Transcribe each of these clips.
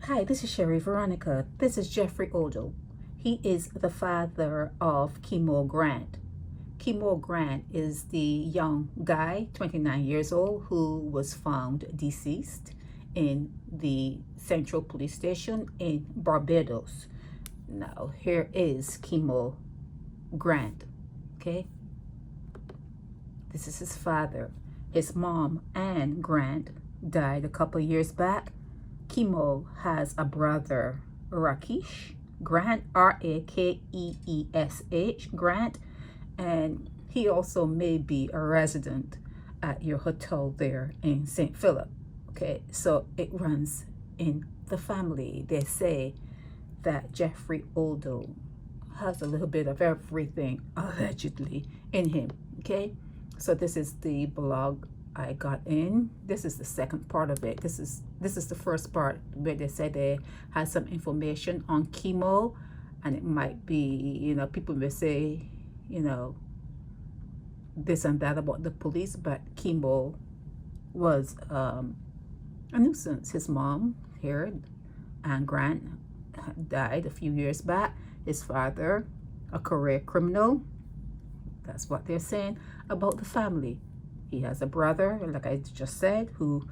Hi, this is Sherry Veronica. This is Jeffrey Odle. He is the father of Kemo Grant. Kemo Grant is the young guy, 29 years old, who was found deceased in the Central Police Station in Barbados. Now, here is Kemo Grant, okay? This is his father. His mom, Anne Grant, died a couple years back. Kemo has a brother, Rakeesh Grant, Rakeesh Grant, and he also may be a resident at your hotel there in St. Philip. Okay, so it runs in the family. They say that Jeffrey Odle has a little bit of everything, allegedly, in him. Okay, so this is the blog I got in. This is the second part of it. This is the first part where they said they had some information on Kemo, and it might be, people may say, this and that about the police, but Kemo was a nuisance. His mom here, Anne Grant, died a few years back. His father, a career criminal. That's what they're saying about the family. He has a brother, like I just said, who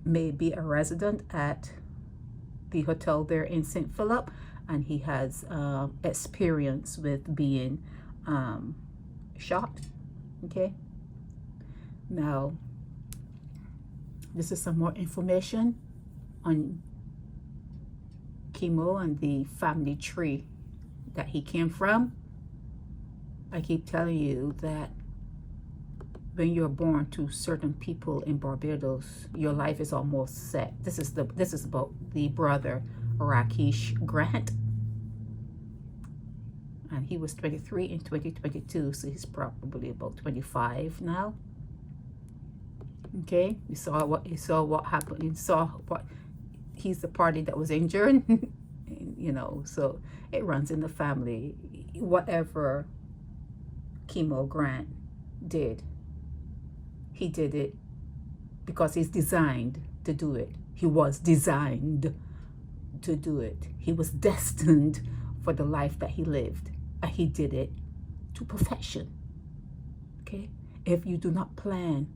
may be a resident at the hotel there in St. Philip, and he has experience with being shot. Okay. Now, this is some more information on Kemo and the family tree that he came from. I keep telling you that when you're born to certain people in Barbados, your life is almost set. This is about the brother Rakeesh Grant, and he was 23 in 2022, so he's probably about 25 now. Okay, you saw what happened. You saw what he's the party that was injured. So it runs in the family. Whatever Kemo Grant did, he did it because he's designed to do it. He was designed to do it. He was destined for the life that he lived, and he did it to perfection. Okay? If you do not plan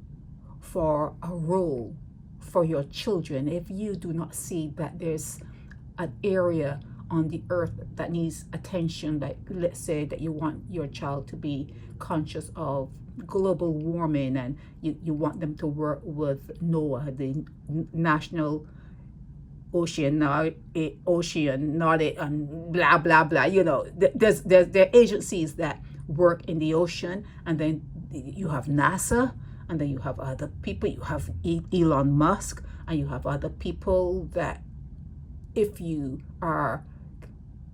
for a role for your children, if you do not see that there's an area on the earth that needs attention, like let's say that you want your child to be conscious of global warming, and you want them to work with NOAA, the National Oceanic, and blah blah blah. There are agencies that work in the ocean, and then you have NASA, and then you have other people. You have Elon Musk, and you have other people that, if you are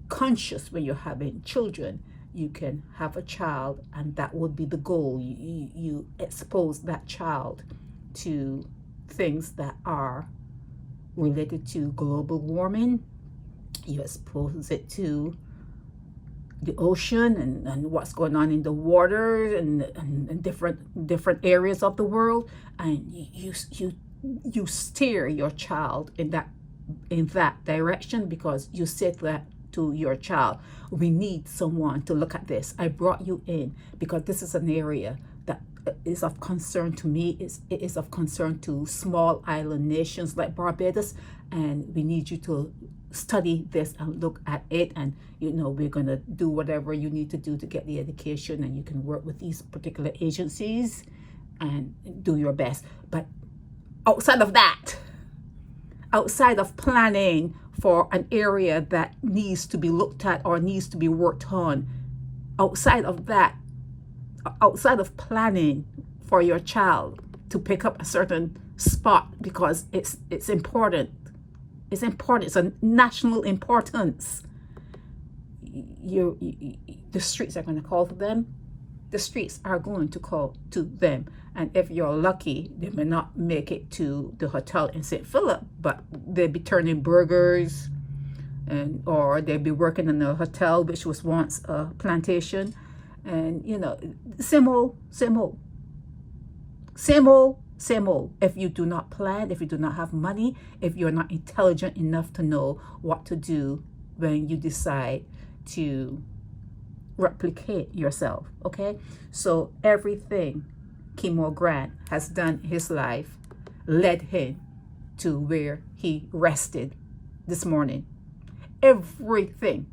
conscious when you're having children, you can have a child, and that would be the goal. You expose that child to things that are related to global warming. You expose it to the ocean and what's going on in the water and different areas of the world, and you steer your child in that direction, because you said that to your child, we need someone to look at this. I brought you in because this is an area that is of concern to me. It is of concern to small island nations like Barbados, and we need you to study this and look at it, and we're going to do whatever you need to do to get the education, and you can work with these particular agencies and do your best. But outside of that, outside of planning for an area that needs to be looked at or needs to be worked on, outside of that, outside of planning for your child to pick up a certain spot because it's important, it's a national importance, the streets are going to call to them. The streets are going to call to them. And if you're lucky, they may not make it to the hotel in St. Philip, but they'll be turning burgers, or they'll be working in a hotel which was once a plantation. And same old Same old. If you do not plan, if you do not have money, if you're not intelligent enough to know what to do when you decide to replicate yourself, okay? So everything Kemo Grant has done in his life led him to where he rested this morning. Everything.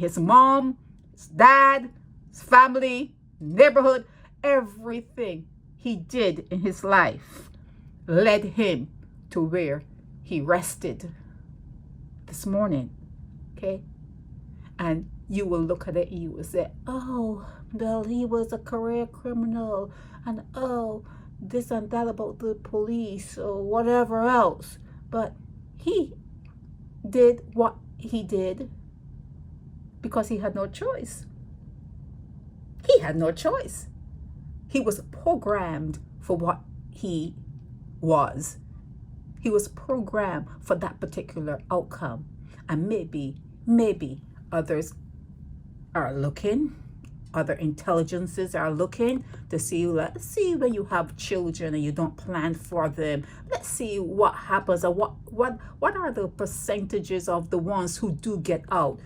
His mom, his dad, his family, neighborhood, everything he did in his life led him to where he rested this morning. Okay? And you will look at it and you will say, oh, well, he was a career criminal, and oh, this and that about the police or whatever else. But he did what he did because he had no choice. He had no choice. He was programmed for what he was. He was programmed for that particular outcome. And maybe others are looking, other intelligences are looking to see, let's see when you have children and you don't plan for them. Let's see what happens, and what are the percentages of the ones who do get out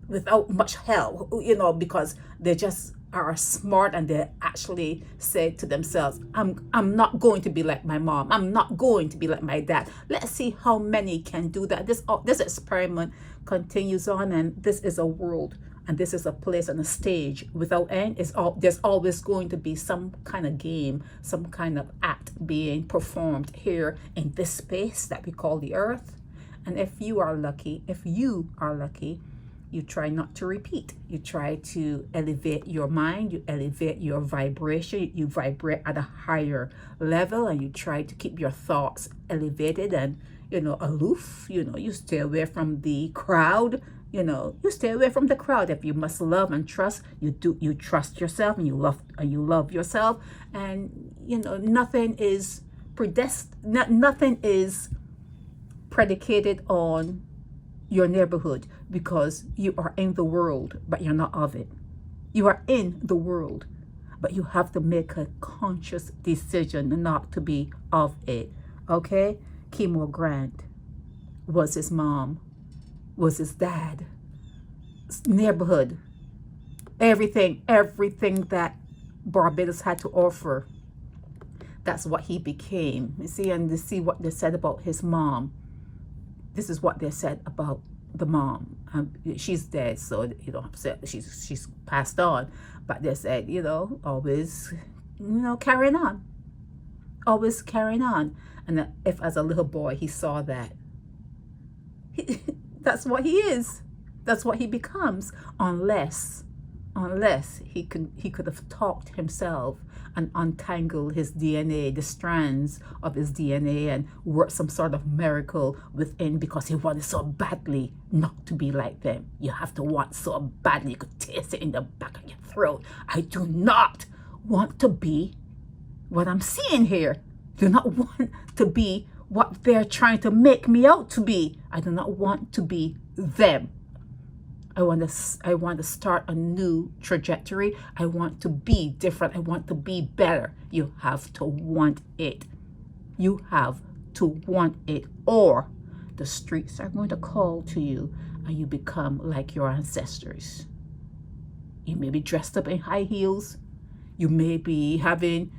without much help, because they just are smart and they actually say to themselves, I'm not going to be like my mom. I'm not going to be like my dad. Let's see how many can do that. This experiment continues on, and this is a world, and this is a place and a stage without end. There's always going to be some kind of game, some kind of act being performed here in this space that we call the earth. And if you are lucky, you try not to repeat. You try to elevate your mind, you elevate your vibration, you vibrate at a higher level, and you try to keep your thoughts elevated and, aloof. You stay away from the crowd. You stay away from the crowd. If you must love and trust, you trust yourself, and you love yourself. And nothing is nothing is predicated on your neighborhood, because you are in the world, but you're not of it. You are in the world, but you have to make a conscious decision not to be of it. Okay? Kemo Grant was his mom, was his dad, neighborhood, everything that Barbados had to offer. That's what he became. You see, and to see what they said about his mom. This is what they said about the mom. She's dead, so you don't have to say she's passed on. But they said, always, carrying on. Always carrying on. And if as a little boy he saw that, that's what he is. That's what he becomes, unless he could have talked himself and untangled his DNA, the strands of his DNA, and worked some sort of miracle within, because he wanted so badly not to be like them. You have to want so badly, you could taste it in the back of your throat. I do not want to be what I'm seeing here. Do not want to be what they're trying to make me out to be. I do not want to be them. I want to start a new trajectory. I want to be different. I want to be better. You have to want it. You have to want it, or the streets are going to call to you and you become like your ancestors. You may be dressed up in high heels. You may be having,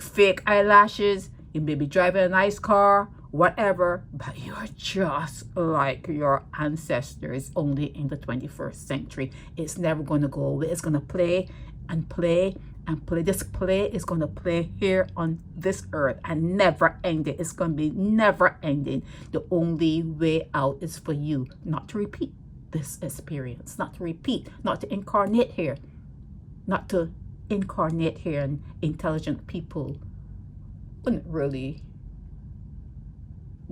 fake eyelashes. You may be driving a nice car, whatever, but you're just like your ancestors, only in the 21st century. It's never going to go away. It's going to play and play and play. This play is going to play here on this earth and never end it. It's going to be never ending. The only way out is for you not to repeat this experience, not to repeat, not to incarnate here, and intelligent people wouldn't really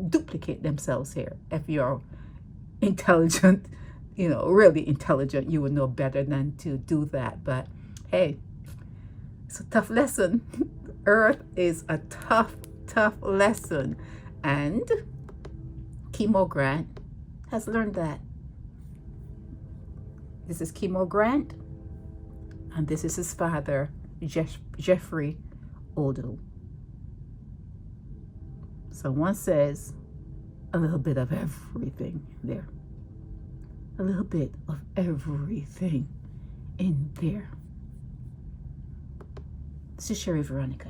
duplicate themselves here. If you're intelligent, really intelligent, you would know better than to do that. But hey, it's a tough lesson. Earth is a tough lesson, and Kemo Grant has learned that. This is Kemo Grant, and this is his father, Jeffrey Odle. So one says a little bit of everything there. A little bit of everything in there. This is Sherry Veronica.